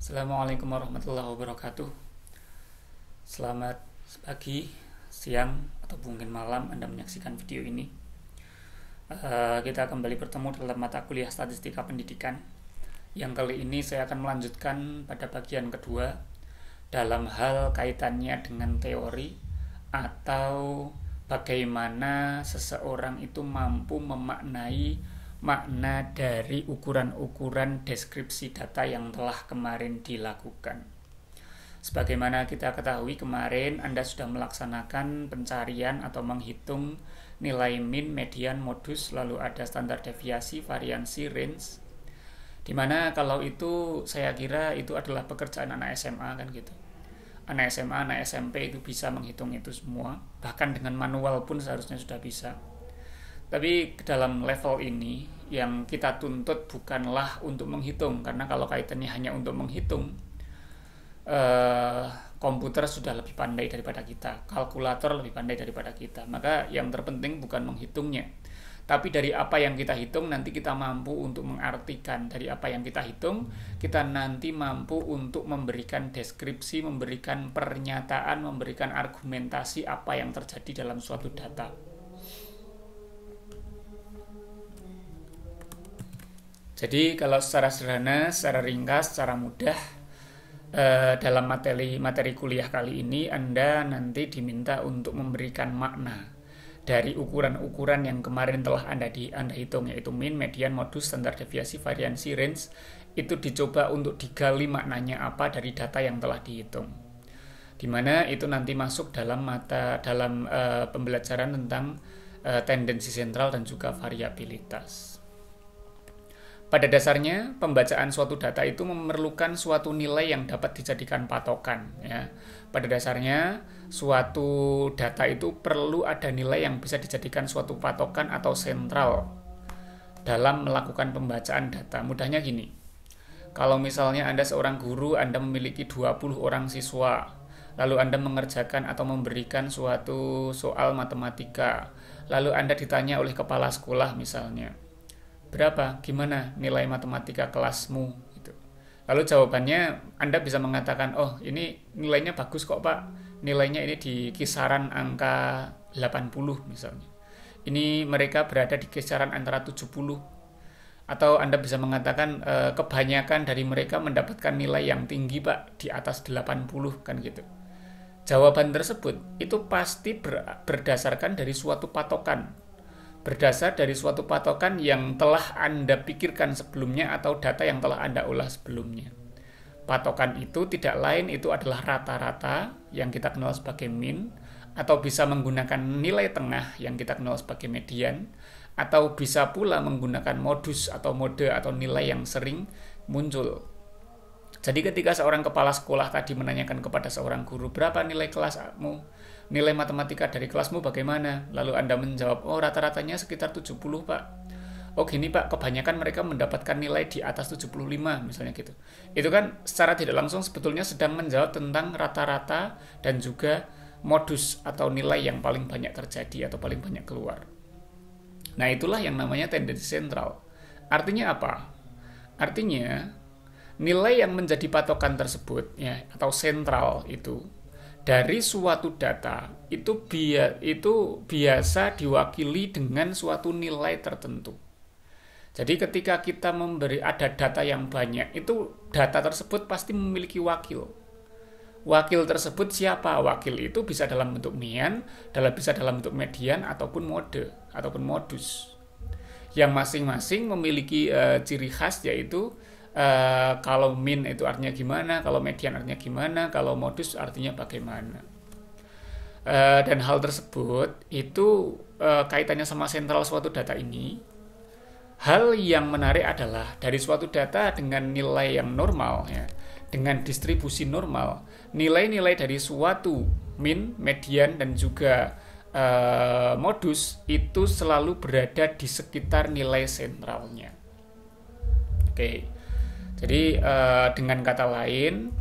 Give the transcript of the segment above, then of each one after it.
Assalamualaikum warahmatullahi wabarakatuh. Selamat pagi, siang, atau mungkin malam Anda menyaksikan video ini. Kita kembali bertemu dalam mata kuliah Statistika Pendidikan. Yang kali ini saya akan melanjutkan pada bagian kedua dalam hal kaitannya dengan teori atau bagaimana seseorang itu mampu memaknai makna dari ukuran-ukuran deskripsi data yang telah kemarin dilakukan. Sebagaimana kita ketahui kemarin Anda sudah melaksanakan pencarian atau menghitung nilai min, median, modus, lalu ada standar deviasi, variansi, range. Dimana kalau itu saya kira itu adalah pekerjaan anak SMA kan gitu. Anak SMA, anak SMP itu bisa menghitung itu semua, bahkan dengan manual pun seharusnya sudah bisa. Tapi dalam level ini yang kita tuntut bukanlah untuk menghitung, karena kalau kaitannya hanya untuk menghitung, komputer sudah lebih pandai daripada kita, kalkulator lebih pandai daripada kita. Maka yang terpenting bukan menghitungnya, tapi dari apa yang kita hitung nanti kita mampu untuk mengartikan. Dari apa yang kita hitung kita nanti mampu untuk memberikan deskripsi, memberikan pernyataan, memberikan argumentasi apa yang terjadi dalam suatu data. Jadi kalau secara sederhana, secara ringkas, secara mudah, dalam materi kuliah kali ini Anda nanti diminta untuk memberikan makna dari ukuran-ukuran yang kemarin telah Anda hitung, yaitu min, median, modus, standar deviasi, variansi, range. Itu dicoba untuk digali maknanya apa dari data yang telah dihitung. Dimana itu nanti masuk dalam pembelajaran tentang tendensi sentral dan juga variabilitas. Pada dasarnya, pembacaan suatu data itu memerlukan suatu nilai yang dapat dijadikan patokan. Ya. Pada dasarnya, suatu data itu perlu ada nilai yang bisa dijadikan suatu patokan atau sentral dalam melakukan pembacaan data. Mudahnya gini, kalau misalnya Anda seorang guru, Anda memiliki 20 orang siswa, lalu Anda mengerjakan atau memberikan suatu soal matematika, lalu Anda ditanya oleh kepala sekolah misalnya, berapa? Gimana nilai matematika kelasmu? Gitu. Lalu jawabannya Anda bisa mengatakan, oh ini nilainya bagus kok Pak. Nilainya ini di kisaran angka 80 misalnya. Ini mereka berada di kisaran antara 70. Atau Anda bisa mengatakan kebanyakan dari mereka mendapatkan nilai yang tinggi Pak, di atas 80 kan gitu. Jawaban tersebut itu pasti berdasarkan dari suatu patokan. Berdasar dari suatu patokan yang telah Anda pikirkan sebelumnya atau data yang telah Anda olah sebelumnya. Patokan itu tidak lain itu adalah rata-rata yang kita kenal sebagai min, atau bisa menggunakan nilai tengah yang kita kenal sebagai median, atau bisa pula menggunakan modus atau mode atau nilai yang sering muncul. Jadi ketika seorang kepala sekolah tadi menanyakan kepada seorang guru, berapa nilai kelasmu? Nilai matematika dari kelasmu bagaimana? Lalu Anda menjawab, oh rata-ratanya sekitar 70 Pak. Oh gini Pak, kebanyakan mereka mendapatkan nilai di atas 75 misalnya gitu. Itu kan secara tidak langsung sebetulnya sedang menjawab tentang rata-rata dan juga modus atau nilai yang paling banyak terjadi atau paling banyak keluar. Nah itulah yang namanya tendensi sentral. Artinya apa? Artinya nilai yang menjadi patokan tersebut ya, atau sentral itu dari suatu data itu biasa diwakili dengan suatu nilai tertentu. Jadi ketika kita ada data yang banyak, itu data tersebut pasti memiliki wakil. Wakil tersebut siapa? Wakil itu bisa dalam bentuk min, bisa dalam bentuk median ataupun mode ataupun modus. Yang masing-masing memiliki ciri khas, yaitu kalau min itu artinya gimana, kalau median artinya gimana, kalau modus artinya bagaimana. Dan hal tersebut itu kaitannya sama sentral suatu data ini. Hal yang menarik adalah dari suatu data dengan nilai yang normal, ya, dengan distribusi normal, nilai-nilai dari suatu min, median, dan juga modus itu selalu berada di sekitar nilai sentralnya. Oke. Jadi dengan kata lain,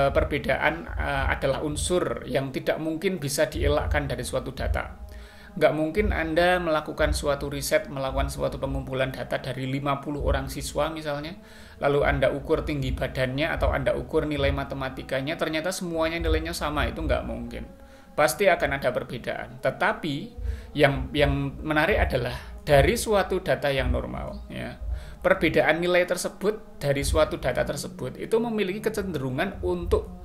perbedaan adalah unsur yang tidak mungkin bisa dielakkan dari suatu data. Nggak mungkin Anda melakukan suatu riset, melakukan suatu pengumpulan data dari 50 orang siswa misalnya, lalu Anda ukur tinggi badannya atau Anda ukur nilai matematikanya, ternyata semuanya nilainya sama, itu nggak mungkin. Pasti akan ada perbedaan. Tetapi yang menarik adalah dari suatu data yang normal, ya, perbedaan nilai tersebut dari suatu data tersebut itu memiliki kecenderungan untuk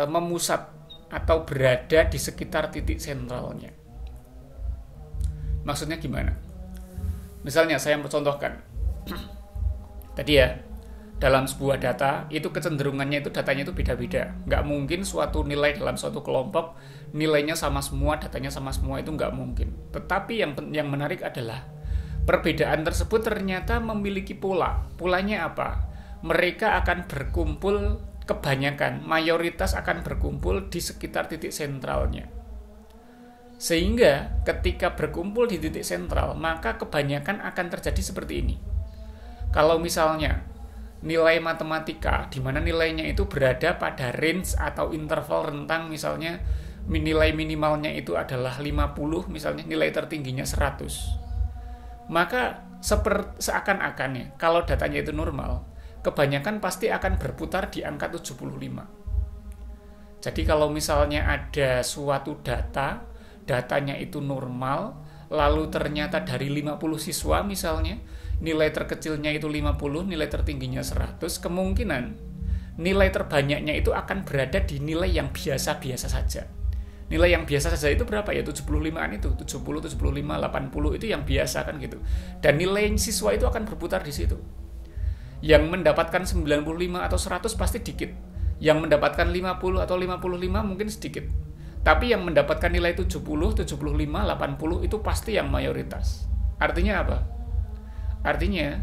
memusat atau berada di sekitar titik sentralnya. Maksudnya gimana? Misalnya saya contohkan tadi ya, dalam sebuah data itu kecenderungannya itu datanya itu beda-beda. Nggak mungkin suatu nilai dalam suatu kelompok nilainya sama semua, datanya sama semua, itu nggak mungkin. Tetapi yang menarik adalah perbedaan tersebut ternyata memiliki pola. Polanya apa? Mereka akan berkumpul, kebanyakan, mayoritas akan berkumpul di sekitar titik sentralnya. Sehingga ketika berkumpul di titik sentral, maka kebanyakan akan terjadi seperti ini. Kalau misalnya nilai matematika, di mana nilainya itu berada pada range atau interval rentang, misalnya nilai minimalnya itu adalah 50, misalnya nilai tertingginya 100. Maka seakan-akannya, kalau datanya itu normal, kebanyakan pasti akan berputar di angka 75. Jadi kalau misalnya ada suatu datanya itu normal, lalu ternyata dari 50 siswa misalnya, nilai terkecilnya itu 50, nilai tertingginya 100, kemungkinan nilai terbanyaknya itu akan berada di nilai yang biasa-biasa saja. Nilai yang biasa saja itu berapa ya? 75-an itu, 70, 75, 80 itu yang biasa kan gitu. Dan nilai siswa itu akan berputar di situ. Yang mendapatkan 95 atau 100 pasti dikit. Yang mendapatkan 50 atau 55 mungkin sedikit. Tapi yang mendapatkan nilai 70, 75, 80 itu pasti yang mayoritas. Artinya apa? Artinya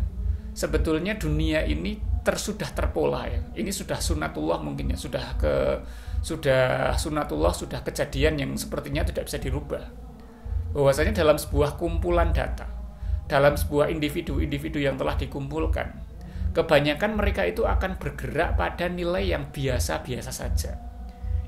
sebetulnya dunia ini sudah terpola ya. Ini sudah sunatullah mungkin ya, sudah sunatullah, sudah kejadian yang sepertinya tidak bisa dirubah. Bahwasanya dalam sebuah kumpulan data, dalam sebuah individu yang telah dikumpulkan, kebanyakan mereka itu akan bergerak pada nilai yang biasa-biasa saja.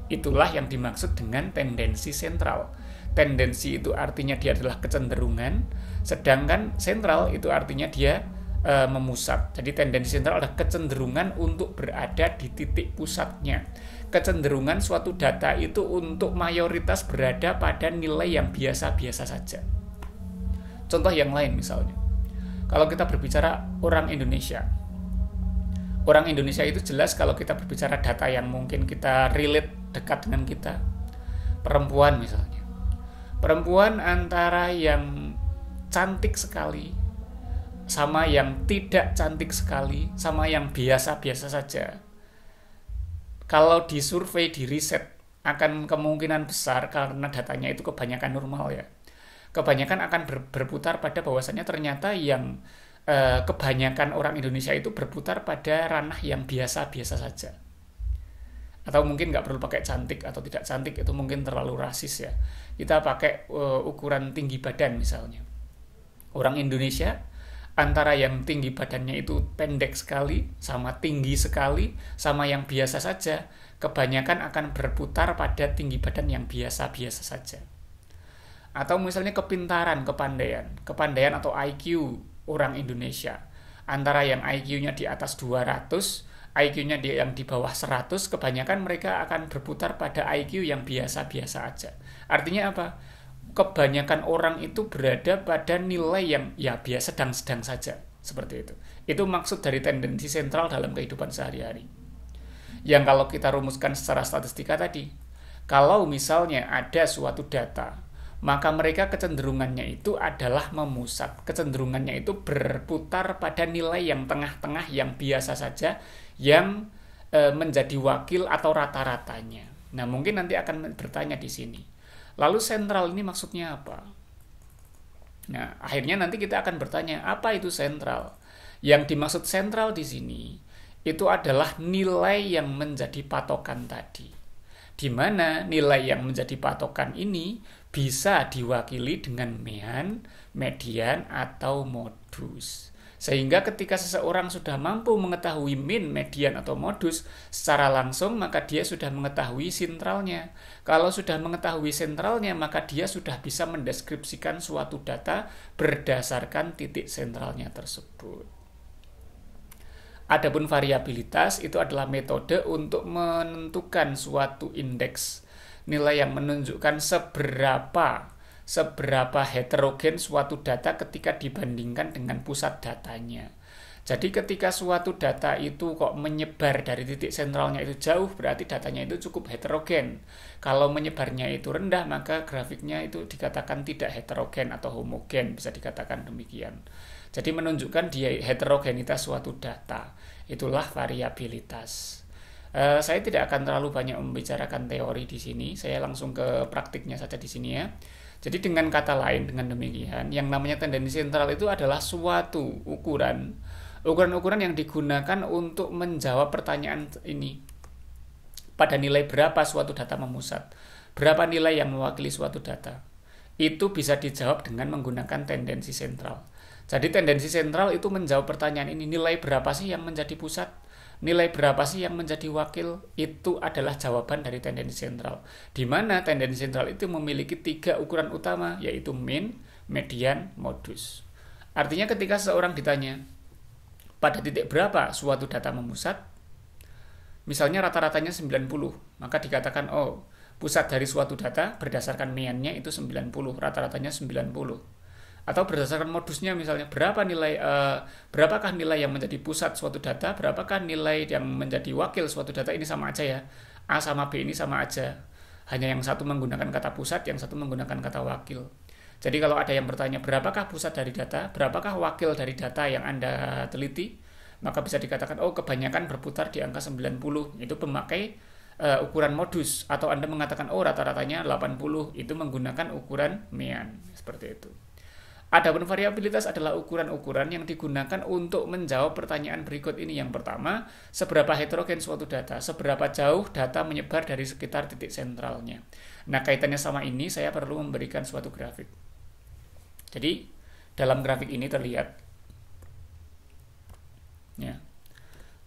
Itulah yang dimaksud dengan tendensi sentral. Tendensi itu artinya dia adalah kecenderungan, sedangkan sentral itu artinya dia memusat. Jadi tendensi sentral adalah kecenderungan untuk berada di titik pusatnya. Kecenderungan suatu data itu untuk mayoritas berada pada nilai yang biasa-biasa saja. Contoh yang lain misalnya, kalau kita berbicara orang Indonesia. Orang Indonesia itu jelas kalau kita berbicara data yang mungkin kita relate dekat dengan kita. Perempuan misalnya. Perempuan antara yang cantik sekali sama yang tidak cantik sekali, sama yang biasa-biasa saja. Kalau disurvei, di riset, akan kemungkinan besar karena datanya itu kebanyakan normal ya. Kebanyakan akan berputar pada bahwasannya ternyata yang kebanyakan orang Indonesia itu berputar pada ranah yang biasa-biasa saja. Atau mungkin nggak perlu pakai cantik atau tidak cantik, itu mungkin terlalu rasis ya. Kita pakai ukuran tinggi badan misalnya. Orang Indonesia antara yang tinggi badannya itu pendek sekali, sama tinggi sekali, sama yang biasa saja, kebanyakan akan berputar pada tinggi badan yang biasa-biasa saja. Atau misalnya kepintaran, kepandaian atau IQ orang Indonesia, antara yang IQ-nya di atas 200, IQ-nya yang di bawah 100, kebanyakan mereka akan berputar pada IQ yang biasa-biasa aja. Artinya apa? Kebanyakan orang itu berada pada nilai yang ya biasa, sedang-sedang saja, seperti itu. Itu maksud dari tendensi sentral dalam kehidupan sehari-hari. Yang kalau kita rumuskan secara statistika tadi, kalau misalnya ada suatu data, maka mereka kecenderungannya itu adalah memusat. Kecenderungannya itu berputar pada nilai yang tengah-tengah, yang biasa saja, yang menjadi wakil atau rata-ratanya. Nah, mungkin nanti akan bertanya di sini. Lalu sentral ini maksudnya apa? Nah, akhirnya nanti kita akan bertanya, apa itu sentral? Yang dimaksud sentral di sini itu adalah nilai yang menjadi patokan tadi. Di mana nilai yang menjadi patokan ini bisa diwakili dengan mean, median, atau modus. Sehingga ketika seseorang sudah mampu mengetahui min, median, atau modus secara langsung, maka dia sudah mengetahui sentralnya. Kalau sudah mengetahui sentralnya, maka dia sudah bisa mendeskripsikan suatu data berdasarkan titik sentralnya tersebut. Adapun variabilitas itu adalah metode untuk menentukan suatu indeks nilai yang menunjukkan seberapa heterogen suatu data ketika dibandingkan dengan pusat datanya. Jadi ketika suatu data itu kok menyebar dari titik sentralnya itu jauh, berarti datanya itu cukup heterogen. Kalau menyebarnya itu rendah, maka grafiknya itu dikatakan tidak heterogen atau homogen, bisa dikatakan demikian. Jadi menunjukkan dia heterogenitas suatu data. Itulah variabilitas. Saya tidak akan terlalu banyak membicarakan teori di sini. Saya langsung ke praktiknya saja di sini ya. Jadi dengan kata lain, dengan demikian, yang namanya tendensi sentral itu adalah suatu ukuran-ukuran yang digunakan untuk menjawab pertanyaan ini. Pada nilai berapa suatu data memusat? Berapa nilai yang mewakili suatu data? Itu bisa dijawab dengan menggunakan tendensi sentral. Jadi tendensi sentral itu menjawab pertanyaan ini, nilai berapa sih yang menjadi pusat? Nilai berapa sih yang menjadi wakil? Itu adalah jawaban dari tendensi sentral. Di mana tendensi sentral itu memiliki 3 ukuran utama, yaitu mean, median, modus. Artinya ketika seseorang ditanya, pada titik berapa suatu data memusat? Misalnya rata-ratanya 90, maka dikatakan, oh, pusat dari suatu data berdasarkan mean-nya itu 90, rata-ratanya 90. Atau berdasarkan modusnya, misalnya berapakah nilai yang menjadi pusat suatu data, berapakah nilai yang menjadi wakil suatu data. Ini sama aja ya, A sama B ini sama aja, hanya yang satu menggunakan kata pusat, yang satu menggunakan kata wakil. Jadi kalau ada yang bertanya berapakah pusat dari data, berapakah wakil dari data yang Anda teliti, maka bisa dikatakan, oh, kebanyakan berputar di angka 90, itu memakai ukuran modus. Atau Anda mengatakan, oh, rata-ratanya 80, itu menggunakan ukuran mean, seperti itu. Adapun variabilitas adalah ukuran-ukuran yang digunakan untuk menjawab pertanyaan berikut ini. Yang pertama, seberapa heterogen suatu data, seberapa jauh data menyebar dari sekitar titik sentralnya. Nah, kaitannya sama ini, saya perlu memberikan suatu grafik. Jadi, dalam grafik ini terlihat, ya.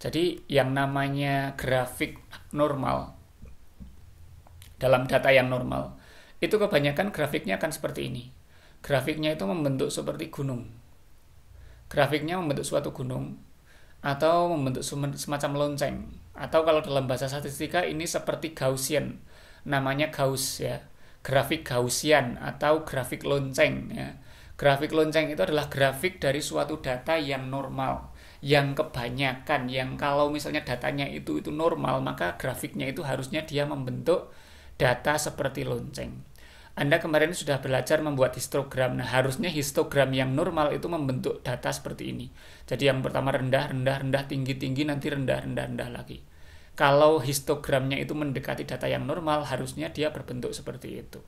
Jadi, yang namanya grafik normal, dalam data yang normal, itu kebanyakan grafiknya akan seperti ini. Grafiknya itu membentuk seperti gunung. Grafiknya membentuk suatu gunung atau membentuk semacam lonceng. Atau kalau dalam bahasa statistika ini seperti Gaussian. Namanya Gauss ya. Grafik Gaussian atau grafik lonceng ya. Grafik lonceng itu adalah grafik dari suatu data yang normal, yang kebanyakan, yang kalau misalnya datanya itu normal, maka grafiknya itu harusnya dia membentuk data seperti lonceng. Anda kemarin sudah belajar membuat histogram. Nah, harusnya histogram yang normal itu membentuk data seperti ini. Jadi yang pertama rendah, rendah, rendah, tinggi, tinggi, nanti rendah, rendah, rendah lagi. Kalau histogramnya itu mendekati data yang normal, harusnya dia berbentuk seperti itu.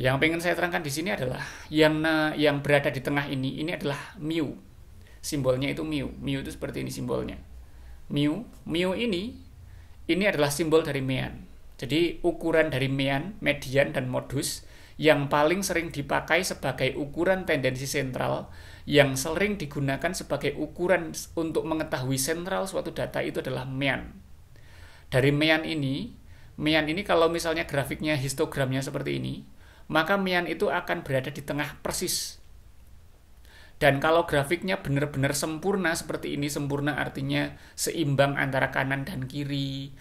Yang ingin saya terangkan di sini adalah yang berada di tengah ini adalah mu. Simbolnya itu mu. Mu itu seperti ini simbolnya. Mu ini adalah simbol dari mean. Jadi ukuran dari mean, median, dan modus yang paling sering dipakai sebagai ukuran tendensi sentral, yang sering digunakan sebagai ukuran untuk mengetahui sentral suatu data itu adalah mean. Dari mean ini kalau misalnya grafiknya histogramnya seperti ini, maka mean itu akan berada di tengah persis. Dan kalau grafiknya benar-benar sempurna seperti ini, sempurna artinya seimbang antara kanan dan kiri,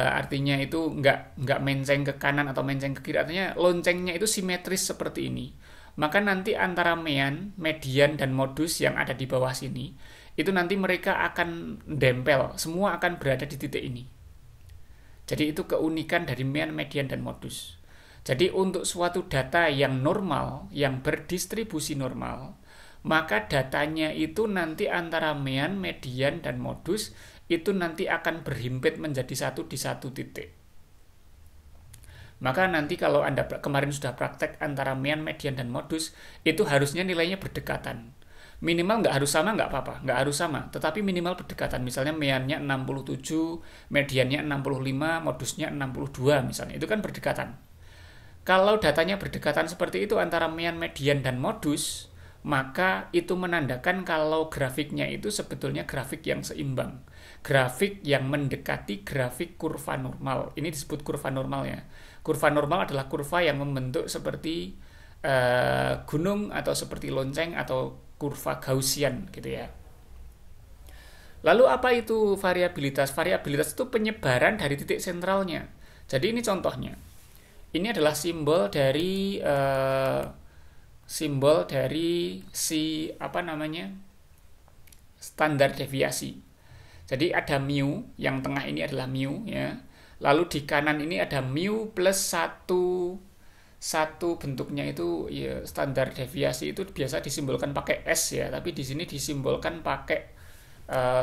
artinya itu nggak menceng ke kanan atau menceng ke kiri, artinya loncengnya itu simetris seperti ini, maka nanti antara mean, median, dan modus yang ada di bawah sini itu nanti mereka akan dempel, semua akan berada di titik ini. Jadi itu keunikan dari mean, median, dan modus. Jadi untuk suatu data yang normal, yang berdistribusi normal, maka datanya itu nanti antara mean, median, dan modus itu nanti akan berhimpit menjadi satu di satu titik. Maka nanti kalau Anda kemarin sudah praktek antara mean, median, dan modus, itu harusnya nilainya berdekatan. Minimal nggak harus sama, nggak apa-apa, nggak harus sama, tetapi minimal berdekatan. Misalnya meannya 67, mediannya 65, modusnya 62 misalnya, itu kan berdekatan. Kalau datanya berdekatan seperti itu antara mean, median, dan modus, maka itu menandakan kalau grafiknya itu sebetulnya grafik yang seimbang. Grafik yang mendekati grafik kurva normal. Ini disebut kurva normal ya. Kurva normal adalah kurva yang membentuk seperti gunung atau seperti lonceng atau kurva Gaussian gitu ya. Lalu apa itu variabilitas? Variabilitas itu penyebaran dari titik sentralnya. Jadi ini contohnya. Ini adalah simbol dari si apa namanya? Standar deviasi. Jadi ada mu, yang tengah ini adalah mu ya. Lalu di kanan ini ada mu plus satu bentuknya itu ya, standar deviasi itu biasa disimbolkan pakai S ya, tapi di sini disimbolkan pakai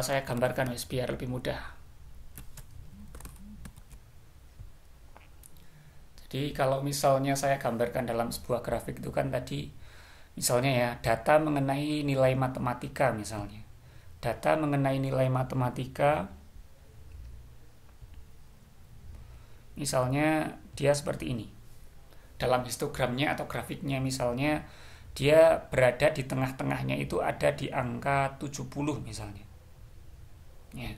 saya gambarkan biar lebih mudah. Jadi kalau misalnya saya gambarkan dalam sebuah grafik itu kan tadi misalnya ya data mengenai nilai matematika misalnya. Data mengenai nilai matematika misalnya dia seperti ini. Dalam histogramnya atau grafiknya misalnya dia berada di tengah-tengahnya itu ada di angka 70 misalnya. Ya.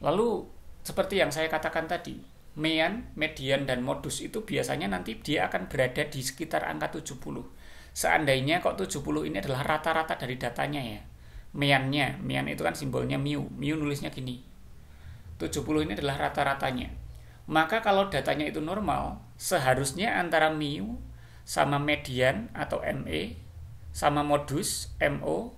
Lalu seperti yang saya katakan tadi, median dan modus itu biasanya nanti dia akan berada di sekitar angka 70. Seandainya kok 70 ini adalah rata-rata dari datanya ya. Mean itu kan simbolnya mu nulisnya gini. 70 ini adalah rata-ratanya. Maka kalau datanya itu normal, seharusnya antara mu sama median atau ME sama modus MO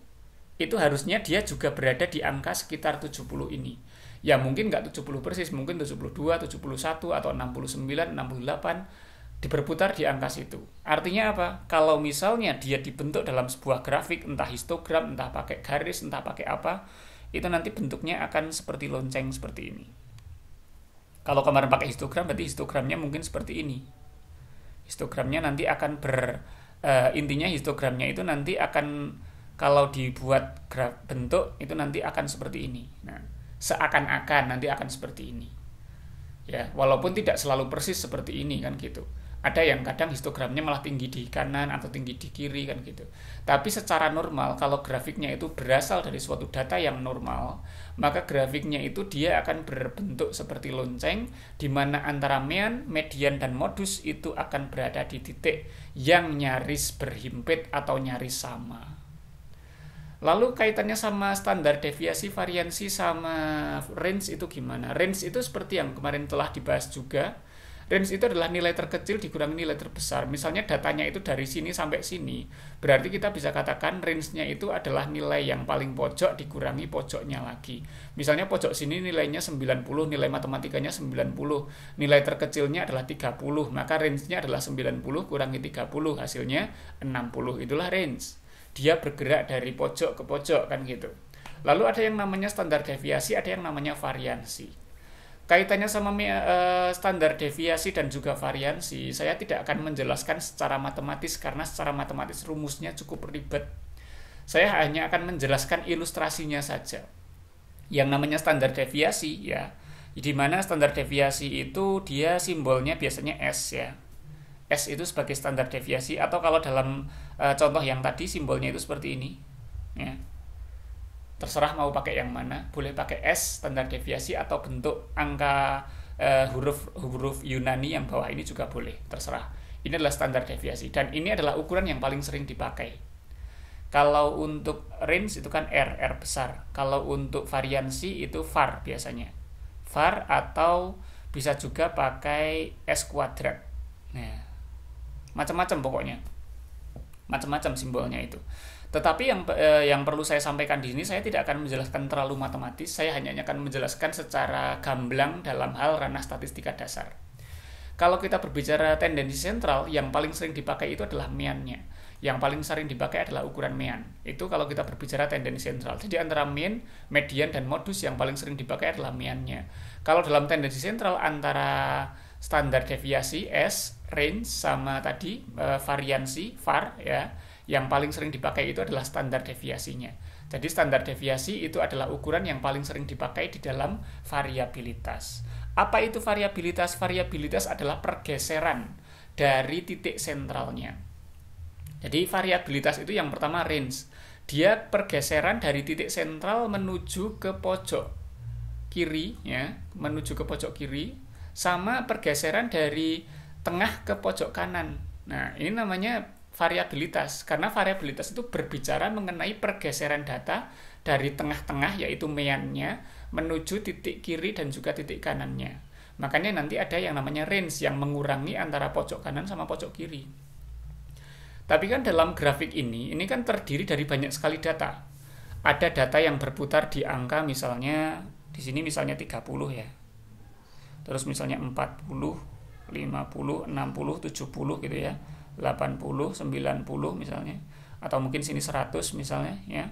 itu harusnya dia juga berada di angka sekitar 70 ini. Ya mungkin nggak 70 persis, mungkin 72, 71 atau 69, 68 diberputar di angka situ. Artinya apa? Kalau misalnya dia dibentuk dalam sebuah grafik, entah histogram, entah pakai garis, entah pakai apa, itu nanti bentuknya akan seperti lonceng seperti ini. Kalau kemarin pakai histogram, berarti histogramnya mungkin seperti ini. Histogramnya nanti akan intinya histogramnya itu nanti akan kalau dibuat bentuk itu nanti akan seperti ini. Nah, seakan-akan nanti akan seperti ini. Ya, walaupun tidak selalu persis seperti ini kan gitu. Ada yang kadang histogramnya malah tinggi di kanan atau tinggi di kiri kan gitu. Tapi secara normal kalau grafiknya itu berasal dari suatu data yang normal, maka grafiknya itu dia akan berbentuk seperti lonceng di mana antara mean, median dan modus itu akan berada di titik yang nyaris berhimpit atau nyaris sama. Lalu kaitannya sama standar deviasi, variansi sama range itu gimana? Range itu seperti yang kemarin telah dibahas juga. Range itu adalah nilai terkecil dikurangi nilai terbesar. Misalnya datanya itu dari sini sampai sini. Berarti kita bisa katakan range-nya itu adalah nilai yang paling pojok dikurangi pojoknya lagi. Misalnya pojok sini nilainya 90, nilai matematikanya 90. Nilai terkecilnya adalah 30, maka range-nya adalah 90 kurangi 30, hasilnya 60. Itulah range. Dia bergerak dari pojok ke pojok kan gitu. Lalu ada yang namanya standar deviasi, ada yang namanya variansi. Kaitannya sama standar deviasi dan juga variansi, saya tidak akan menjelaskan secara matematis karena secara matematis rumusnya cukup ribet. Saya hanya akan menjelaskan ilustrasinya saja. Yang namanya standar deviasi ya, di mana standar deviasi itu dia simbolnya biasanya S ya. S itu sebagai standar deviasi, atau kalau dalam contoh yang tadi simbolnya itu seperti ini ya. Terserah mau pakai yang mana, boleh pakai S standar deviasi atau bentuk angka huruf Yunani yang bawah ini juga boleh, terserah. Ini adalah standar deviasi dan ini adalah ukuran yang paling sering dipakai. Kalau untuk range itu kan R besar. Kalau untuk variansi itu var biasanya. Var atau bisa juga pakai S kuadrat. Nah, macam-macam pokoknya. Macam-macam simbolnya itu. Tetapi yang perlu saya sampaikan di sini, saya tidak akan menjelaskan terlalu matematis, saya hanya akan menjelaskan secara gamblang dalam hal ranah statistika dasar. Kalau kita berbicara tendensi sentral, yang paling sering dipakai itu adalah mean-nya. Yang paling sering dipakai adalah ukuran mean. Itu kalau kita berbicara tendensi sentral. Jadi antara mean, median, dan modus yang paling sering dipakai adalah mean-nya. Kalau dalam tendensi sentral antara standar deviasi S, range, sama tadi variansi, var ya, yang paling sering dipakai itu adalah standar deviasinya. Jadi standar deviasi itu adalah ukuran yang paling sering dipakai di dalam variabilitas. Apa itu variabilitas? Variabilitas adalah pergeseran dari titik sentralnya. Jadi variabilitas itu yang pertama range. Dia pergeseran dari titik sentral menuju ke pojok kiri ya, menuju ke pojok kiri, sama pergeseran dari tengah ke pojok kanan. Nah, ini namanya variabilitas, karena variabilitas itu berbicara mengenai pergeseran data dari tengah-tengah yaitu meannya menuju titik kiri dan juga titik kanannya. Makanya nanti ada yang namanya range yang mengurangi antara pojok kanan sama pojok kiri. Tapi kan dalam grafik ini kan terdiri dari banyak sekali data. Ada data yang berputar di angka misalnya, di sini misalnya 30 ya. Terus misalnya 40, 50, 60, 70 gitu ya. 80, 90 misalnya. Atau mungkin sini 100 misalnya ya.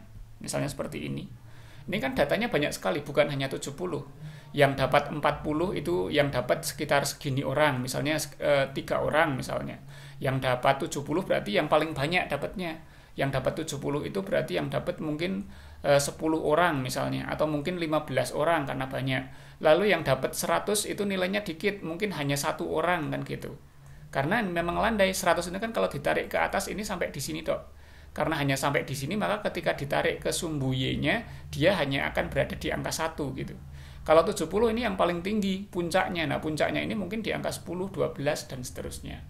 Misalnya seperti ini. Ini kan datanya banyak sekali, bukan hanya 70. Yang dapat 40 itu yang dapat sekitar segini orang, misalnya 3 orang misalnya. Yang dapat 70 berarti yang paling banyak dapatnya. Yang dapat 70 itu berarti yang dapat mungkin 10 orang misalnya, atau mungkin 15 orang karena banyak. Lalu yang dapat 100 itu nilainya dikit, mungkin hanya 1 orang kan gitu. Karena memang landai, 100 ini kan kalau ditarik ke atas ini sampai di sini dok. Karena hanya sampai di sini, maka ketika ditarik ke sumbu Y-nya, dia hanya akan berada di angka 1 gitu. Kalau 70 ini yang paling tinggi puncaknya. Nah, puncaknya ini mungkin di angka 10, 12 dan seterusnya.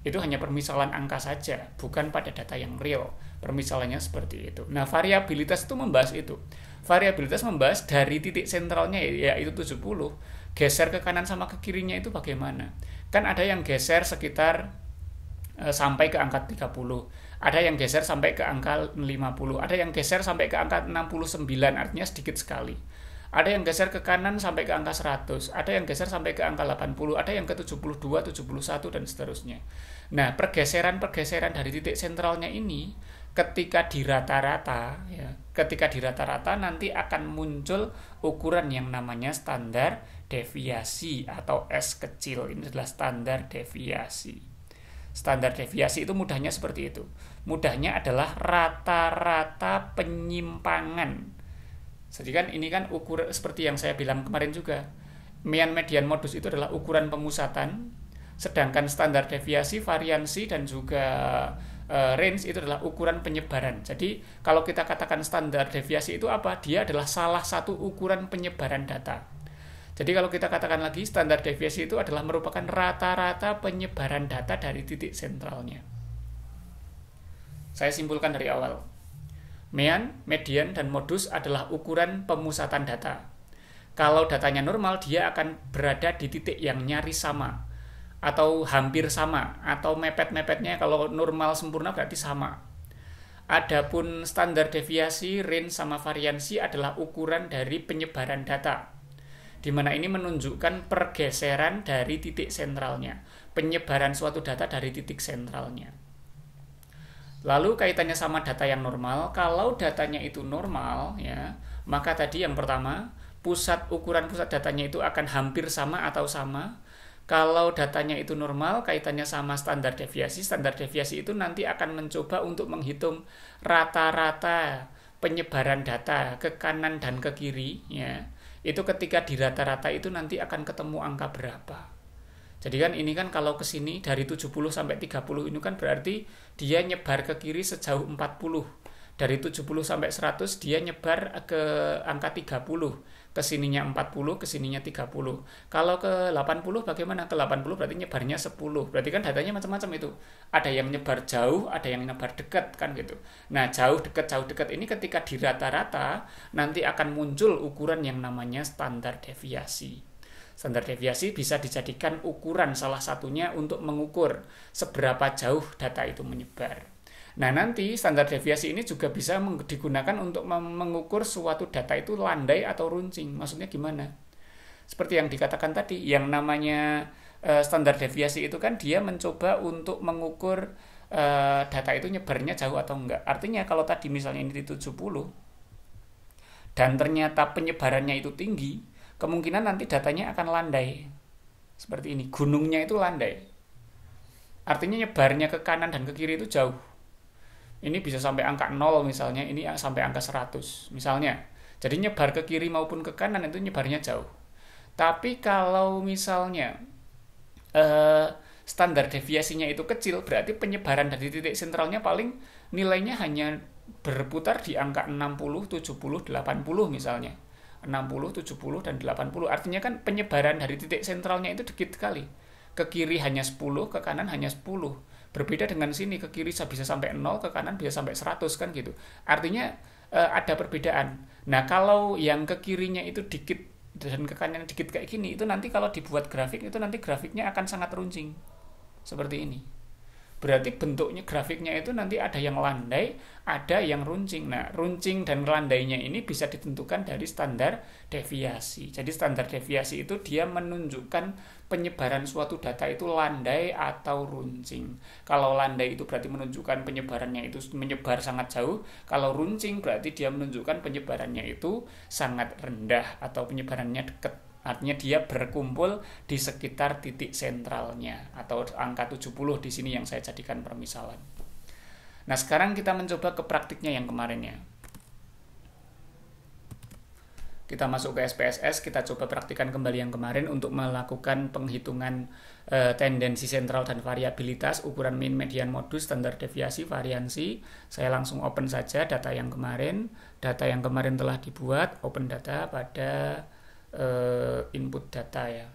Itu hanya permisalan angka saja, bukan pada data yang real. Permisalannya seperti itu. Nah, variabilitas itu membahas itu. Variabilitas membahas dari titik sentralnya yaitu 70, geser ke kanan sama ke kirinya itu bagaimana. Kan ada yang geser sekitar sampai ke angka 30. Ada yang geser sampai ke angka 50. Ada yang geser sampai ke angka 69, artinya sedikit sekali. Ada yang geser ke kanan sampai ke angka 100. Ada yang geser sampai ke angka 80. Ada yang ke 72, 71, dan seterusnya. Nah, pergeseran-pergeseran dari titik sentralnya ini ketika di rata-rata nanti akan muncul ukuran yang namanya standar deviasi atau S kecil. Ini adalah standar deviasi. Standar deviasi itu mudahnya seperti itu. Mudahnya adalah rata-rata penyimpangan. Jadi kan ini kan ukuran seperti yang saya bilang kemarin juga. Mean, median, modus itu adalah ukuran pemusatan, sedangkan standar deviasi, variansi, dan juga range itu adalah ukuran penyebaran. Jadi kalau kita katakan standar deviasi itu apa? Dia adalah salah satu ukuran penyebaran data. Jadi kalau kita katakan lagi, standar deviasi itu adalah merupakan rata-rata penyebaran data dari titik sentralnya. Saya simpulkan dari awal. Mean, median, dan modus adalah ukuran pemusatan data. Kalau datanya normal, dia akan berada di titik yang nyaris sama, atau hampir sama, atau mepet-mepetnya kalau normal sempurna berarti sama. Adapun standar deviasi, range, sama variansi adalah ukuran dari penyebaran data, di mana ini menunjukkan pergeseran dari titik sentralnya, penyebaran suatu data dari titik sentralnya. Lalu kaitannya sama data yang normal, kalau datanya itu normal, ya, maka tadi yang pertama, ukuran pusat datanya itu akan hampir sama atau sama. Kalau datanya itu normal, kaitannya sama standar deviasi itu nanti akan mencoba untuk menghitung rata-rata penyebaran data ke kanan dan ke kiri, ya. Itu ketika di rata-rata itu nanti akan ketemu angka berapa. Jadi kan ini kan kalau ke sini dari 70 sampai 30 ini kan berarti dia nyebar ke kiri sejauh 40. Dari 70 sampai 100 dia nyebar ke angka 30. Ke sininya 40, ke sininya 30. Kalau ke 80 bagaimana? Ke 80 berarti nyebarnya 10. Berarti kan datanya macam-macam itu. Ada yang nyebar jauh, ada yang nyebar dekat kan gitu. Nah, jauh dekat ini ketika di rata-rata nanti akan muncul ukuran yang namanya standar deviasi. Standar deviasi bisa dijadikan ukuran salah satunya untuk mengukur seberapa jauh data itu menyebar. Nah, nanti standar deviasi ini juga bisa digunakan untuk mengukur suatu data itu landai atau runcing. Maksudnya gimana? Seperti yang dikatakan tadi, yang namanya standar deviasi itu kan dia mencoba untuk mengukur data itu nyebarnya jauh atau enggak. Artinya kalau tadi misalnya ini di 70 dan ternyata penyebarannya itu tinggi, kemungkinan nanti datanya akan landai. Seperti ini, gunungnya itu landai. Artinya nyebarnya ke kanan dan ke kiri itu jauh. Ini bisa sampai angka 0 misalnya, ini sampai angka 100 misalnya. Jadi nyebar ke kiri maupun ke kanan itu nyebarnya jauh. Tapi kalau misalnya standar deviasinya itu kecil, berarti penyebaran dari titik sentralnya paling nilainya hanya berputar di angka 60, 70, 80 misalnya. 60, 70, dan 80. Artinya kan penyebaran dari titik sentralnya itu dikit sekali. Ke kiri hanya 10, ke kanan hanya 10. Berbeda dengan sini, ke kiri bisa sampai 0, ke kanan bisa sampai 100 kan gitu. Artinya ada perbedaan. Nah, kalau yang ke kirinya itu dikit dan ke kanan dikit kayak gini, itu nanti kalau dibuat grafik itu nanti grafiknya akan sangat runcing. Seperti ini. Berarti bentuknya grafiknya itu nanti ada yang landai, ada yang runcing. Nah, runcing dan landainya ini bisa ditentukan dari standar deviasi. Jadi standar deviasi itu dia menunjukkan penyebaran suatu data itu landai atau runcing. Kalau landai itu berarti menunjukkan penyebarannya itu menyebar sangat jauh. Kalau runcing berarti dia menunjukkan penyebarannya itu sangat rendah atau penyebarannya dekat. Artinya dia berkumpul di sekitar titik sentralnya atau angka 70 di sini yang saya jadikan permisalan. Nah, sekarang kita mencoba ke praktiknya yang kemarin ya. Kita masuk ke SPSS, kita coba praktikan kembali yang kemarin untuk melakukan penghitungan tendensi sentral dan variabilitas, ukuran min, median, modus, standar deviasi, variansi. Saya langsung open saja data yang kemarin. Data yang kemarin telah dibuat, open data pada input data ya.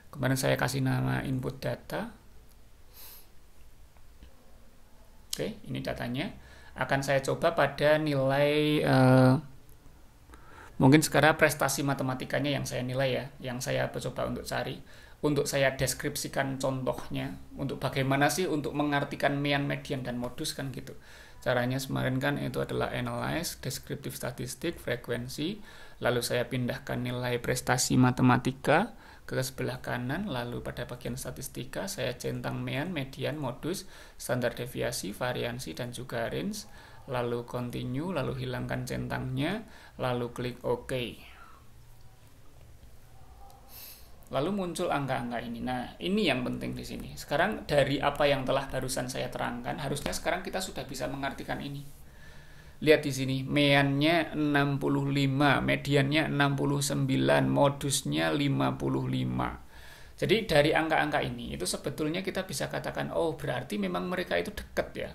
Kemarin saya kasih nama input data. Oke, ini datanya. Akan saya coba pada nilai mungkin sekarang prestasi matematikanya yang saya nilai ya, yang saya coba untuk cari. Untuk saya deskripsikan contohnya, untuk bagaimana sih untuk mengartikan mean, median, dan modus kan gitu. Caranya kemarin kan itu adalah analyze, descriptive statistik, frekuensi. Lalu saya pindahkan nilai prestasi matematika ke sebelah kanan. Lalu pada bagian statistika saya centang mean, median, modus, standar deviasi, variansi, dan juga range. Lalu continue, lalu hilangkan centangnya, lalu klik OK. Lalu muncul angka-angka ini. Nah, ini yang penting di sini. Sekarang dari apa yang telah barusan saya terangkan, harusnya sekarang kita sudah bisa mengartikan ini. Lihat di sini, meannya 65, mediannya 69, modusnya 55. Jadi dari angka-angka ini itu sebetulnya kita bisa katakan, oh berarti memang mereka itu dekat ya.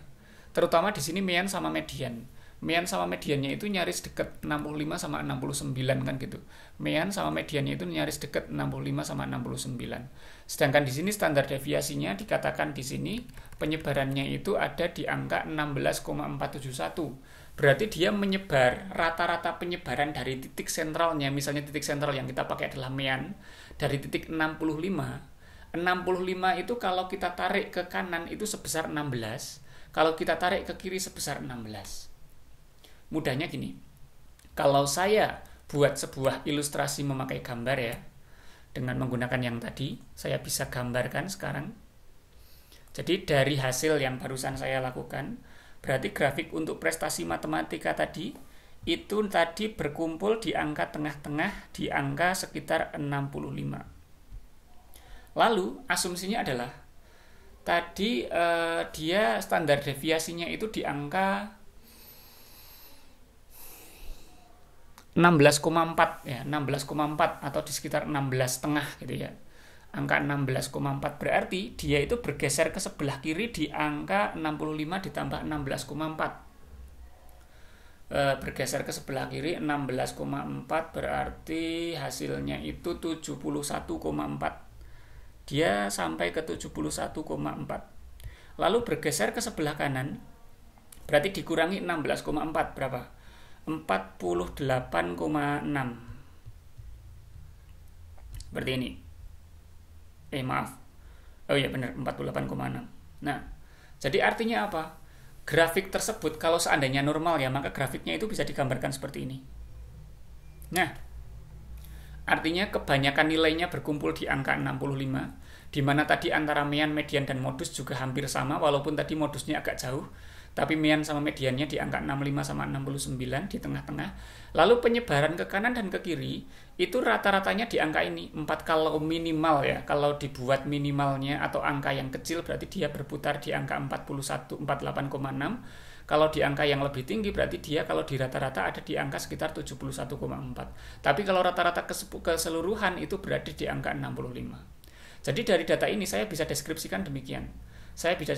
Terutama di sini mean sama median. Mean sama mediannya itu nyaris deket, 65 sama 69 kan gitu. Mean sama mediannya itu nyaris deket, 65 sama 69. Sedangkan di sini standar deviasinya dikatakan di sini penyebarannya itu ada di angka 16,471. Berarti dia menyebar, rata-rata penyebaran dari titik sentralnya, misalnya titik sentral yang kita pakai adalah mean, dari titik 65. 65 itu kalau kita tarik ke kanan itu sebesar 16, kalau kita tarik ke kiri sebesar 16. Mudahnya gini, kalau saya buat sebuah ilustrasi memakai gambar ya, dengan menggunakan yang tadi, saya bisa gambarkan sekarang. Jadi dari hasil yang barusan saya lakukan, berarti grafik untuk prestasi matematika tadi, itu tadi berkumpul di angka tengah-tengah, di angka sekitar 65. Lalu asumsinya adalah, tadi dia standar deviasinya itu di angka 16,4 ya, 16,4 atau di sekitar 16,5 gitu ya. Angka 16,4 berarti dia itu bergeser ke sebelah kiri di angka 65 ditambah 16,4. Bergeser ke sebelah kiri 16,4 berarti hasilnya itu 71,4. Dia sampai ke 71,4. Lalu bergeser ke sebelah kanan berarti dikurangi 16,4 berapa? 48,6. Seperti ini. Maaf. Oh iya benar, 48,6. Nah, jadi artinya apa? Grafik tersebut kalau seandainya normal ya, maka grafiknya itu bisa digambarkan seperti ini. Nah, artinya kebanyakan nilainya berkumpul di angka 65, di mana tadi antara mean, median, dan modus juga hampir sama, walaupun tadi modusnya agak jauh. Tapi mean sama mediannya di angka 65 sama 69 di tengah-tengah. Lalu penyebaran ke kanan dan ke kiri itu rata-ratanya di angka ini 4 kalau minimal ya. Kalau dibuat minimalnya atau angka yang kecil berarti dia berputar di angka 48,6. Kalau di angka yang lebih tinggi berarti dia kalau di rata-rata ada di angka sekitar 71,4. Tapi kalau rata-rata keseluruhan itu berada di angka 65. Jadi dari data ini saya bisa deskripsikan demikian. Saya bisa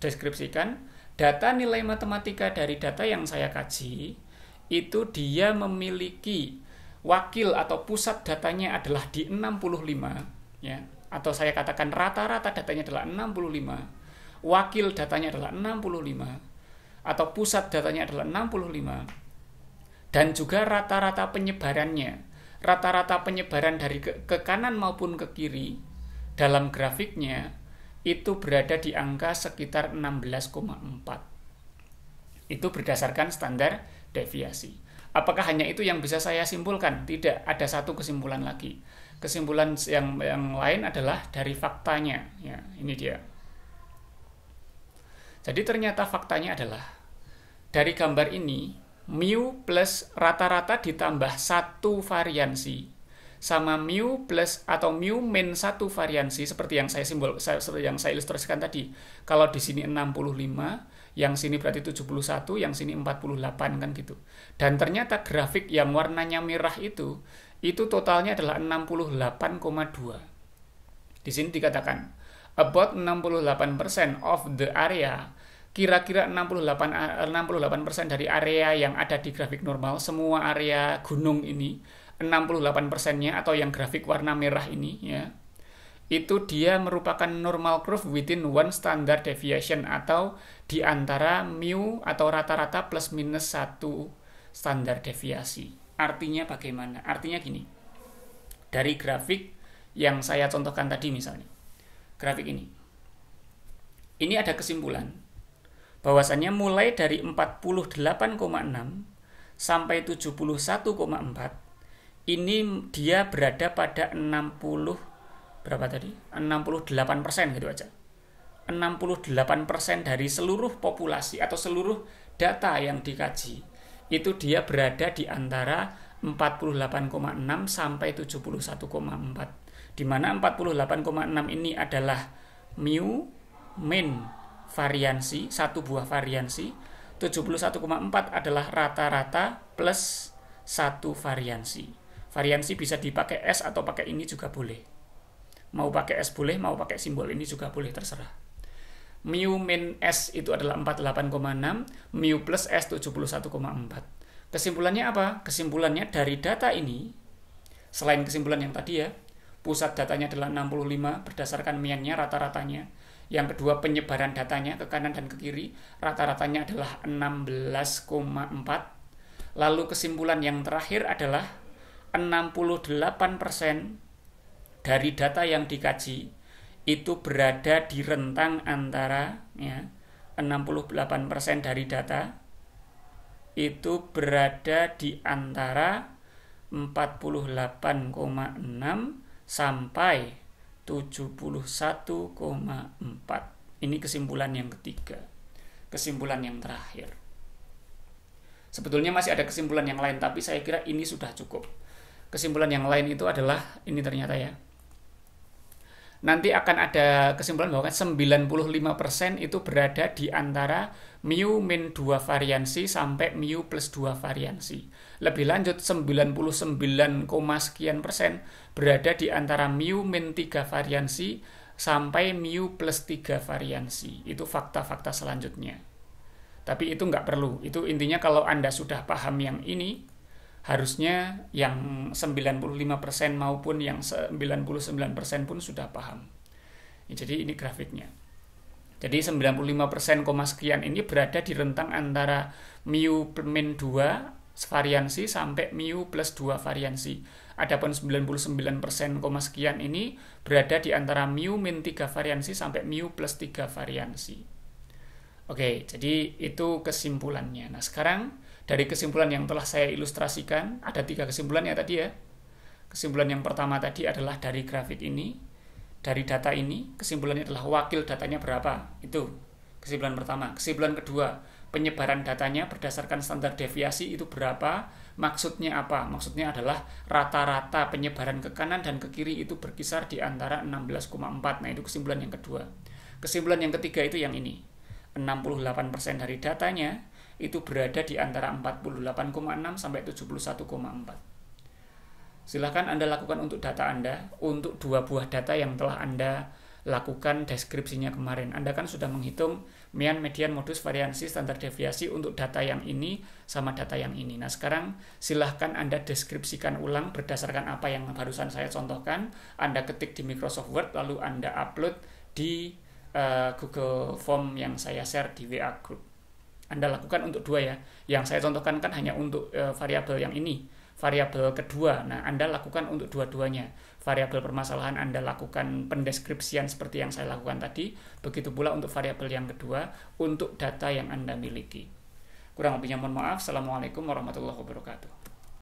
deskripsikan data nilai matematika dari data yang saya kaji, itu dia memiliki wakil atau pusat datanya adalah di 65, ya, atau saya katakan rata-rata datanya adalah 65, wakil datanya adalah 65, atau pusat datanya adalah 65, dan juga rata-rata penyebarannya, rata-rata penyebaran dari ke kanan maupun ke kiri dalam grafiknya itu berada di angka sekitar 16,4. Itu berdasarkan standar deviasi. Apakah hanya itu yang bisa saya simpulkan? Tidak, ada satu kesimpulan lagi. Kesimpulan yang lain adalah dari faktanya. Ya, ini dia. Jadi ternyata faktanya adalah dari gambar ini mu plus rata-rata ditambah satu variansi sama mu plus atau mu min satu variansi seperti yang saya ilustrasikan tadi. Kalau di sini 65, yang sini berarti 71, yang sini 48 kan gitu. Dan ternyata grafik yang warnanya merah itu totalnya adalah 68,2. Di sini dikatakan about 68% of the area. Kira-kira 68% dari area yang ada di grafik normal, semua area gunung ini, 68%-nya atau yang grafik warna merah ini ya, itu dia merupakan normal curve within one standard deviation atau di antara mu atau rata-rata plus minus 1 standar deviasi. Artinya bagaimana? Artinya gini. Dari grafik yang saya contohkan tadi misalnya. Grafik ini. Ini ada kesimpulan bahwasannya mulai dari 48,6 sampai 71,4 ini dia berada pada 60 berapa tadi? 68% gitu aja. 68% dari seluruh populasi atau seluruh data yang dikaji itu dia berada di antara 48,6 sampai 71,4. Di mana 48,6 ini adalah mu min variansi, satu buah variansi, 71,4 adalah rata-rata plus satu variansi. Variansi bisa dipakai S atau pakai ini juga boleh. Mau pakai S boleh, mau pakai simbol ini juga boleh, terserah. Mu min S itu adalah 48,6, mu plus S 71,4. Kesimpulannya apa? Kesimpulannya dari data ini, selain kesimpulan yang tadi ya, pusat datanya adalah 65 berdasarkan meannya, rata-ratanya. Yang kedua, penyebaran datanya ke kanan dan ke kiri, rata-ratanya adalah 16,4. Lalu kesimpulan yang terakhir adalah 68% dari data yang dikaji itu berada di rentang antara ya, 68% dari data itu berada di antara 48,6 sampai 71,4. Ini kesimpulan yang ketiga. Kesimpulan yang terakhir. Sebetulnya masih ada kesimpulan yang lain, tapi saya kira ini sudah cukup. Kesimpulan yang lain itu adalah ini ternyata ya. Nanti akan ada kesimpulan bahwa 95% itu berada di antara mu min 2 variansi sampai mu plus 2 variansi. Lebih lanjut 99, sekian persen berada di antara mu min 3 variansi sampai mu plus 3 variansi. Itu fakta-fakta selanjutnya. Tapi itu nggak perlu. Itu intinya kalau Anda sudah paham yang ini, harusnya yang 95% maupun yang 99% pun sudah paham. Jadi ini grafiknya. Jadi 95%, sekian ini berada di rentang antara mu min 2 variansi sampai mu plus 2 variansi. Adapun 99%, sekian ini berada di antara mu min 3 variansi sampai mu plus 3 variansi. Oke, jadi itu kesimpulannya. Nah, sekarang dari kesimpulan yang telah saya ilustrasikan, ada 3 kesimpulan ya tadi ya. Kesimpulan yang pertama tadi adalah dari grafik ini, dari data ini, kesimpulannya adalah wakil datanya berapa. Itu kesimpulan pertama. Kesimpulan kedua, penyebaran datanya berdasarkan standar deviasi itu berapa, maksudnya apa? Maksudnya adalah rata-rata penyebaran ke kanan dan ke kiri itu berkisar di antara 16,4. Nah, itu kesimpulan yang kedua. Kesimpulan yang ketiga itu yang ini. 68% dari datanya itu berada di antara 48,6 sampai 71,4. Silakan Anda lakukan untuk data Anda, untuk 2 buah data yang telah Anda lakukan deskripsinya kemarin. Anda kan sudah menghitung mean, median, modus, variansi, standar deviasi untuk data yang ini sama data yang ini. Nah, sekarang silahkan Anda deskripsikan ulang berdasarkan apa yang barusan saya contohkan. Anda ketik di Microsoft Word, lalu Anda upload di Google Form yang saya share di WA Group. Anda lakukan untuk dua ya. Yang saya contohkan kan hanya untuk variabel yang ini, variabel kedua. Nah, Anda lakukan untuk dua-duanya. Variabel permasalahan Anda lakukan pendeskripsian seperti yang saya lakukan tadi. Begitu pula untuk variabel yang kedua, untuk data yang Anda miliki. Kurang lebihnya mohon maaf. Assalamualaikum warahmatullahi wabarakatuh.